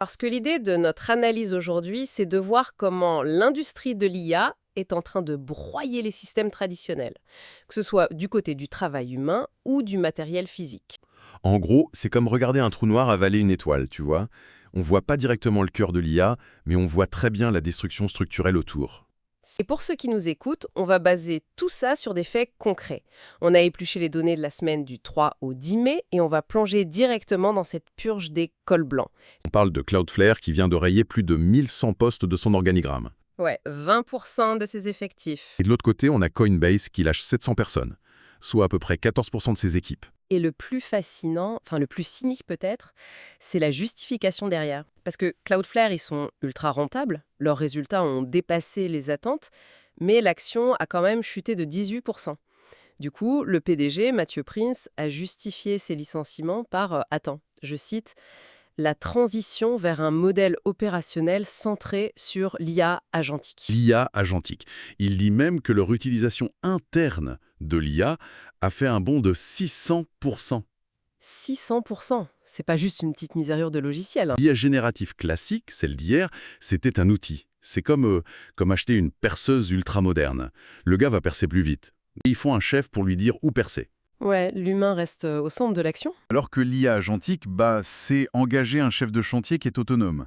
Parce que l'idée de notre analyse aujourd'hui, c'est de voir comment l'industrie de l'IA est en train de broyer les systèmes traditionnels, que ce soit du côté du travail humain ou du matériel physique. En gros, c'est comme regarder un trou noir avaler une étoile, tu vois. On voit pas directement le cœur de l'IA, mais on voit très bien la destruction structurelle autour. Et pour ceux qui nous écoutent, on va baser tout ça sur des faits concrets. On a épluché les données de la semaine du 3 au 10 mai et on va plonger directement dans cette purge des cols blancs. On parle de Cloudflare qui vient de rayer plus de 1100 postes de son organigramme. Ouais, 20% de ses effectifs. Et de l'autre côté, on a Coinbase qui lâche 700 personnes, soit à peu près 14% de ses équipes. Et le plus fascinant, enfin le plus cynique peut-être, c'est la justification derrière. Parce que Cloudflare, ils sont ultra rentables, leurs résultats ont dépassé les attentes, mais l'action a quand même chuté de 18%. Du coup, le PDG, Mathieu Prince, a justifié ces licenciements par, attends, je cite, la transition vers un modèle opérationnel centré sur l'IA agentique. L'IA agentique. Il dit même que leur utilisation interne de l'IA a fait un bond de 600%. 600%, c'est pas juste une petite misérure de logiciel, hein. L'IA générative classique, celle d'hier, c'était un outil. C'est comme acheter une perceuse ultra moderne. Le gars va percer plus vite. Il faut un chef pour lui dire où percer. Ouais, l'humain reste au centre de l'action. Alors que l'IA agentique, c'est engager un chef de chantier qui est autonome.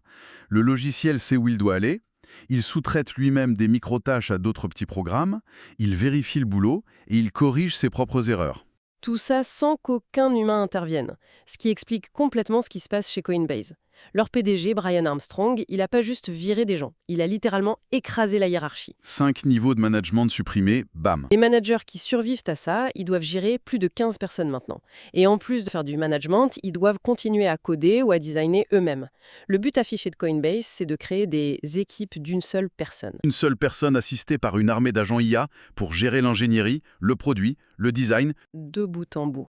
Le logiciel sait où il doit aller, il sous-traite lui-même des micro-tâches à d'autres petits programmes, il vérifie le boulot et il corrige ses propres erreurs. Tout ça sans qu'aucun humain intervienne, ce qui explique complètement ce qui se passe chez Coinbase. Leur PDG, Brian Armstrong, il n'a pas juste viré des gens, il a littéralement écrasé la hiérarchie. 5 niveaux de management supprimés, bam. Les managers qui survivent à ça, ils doivent gérer plus de 15 personnes maintenant. Et en plus de faire du management, ils doivent continuer à coder ou à designer eux-mêmes. Le but affiché de Coinbase, c'est de créer des équipes d'une seule personne. Une seule personne assistée par une armée d'agents IA pour gérer l'ingénierie, le produit, le design. De bout en bout.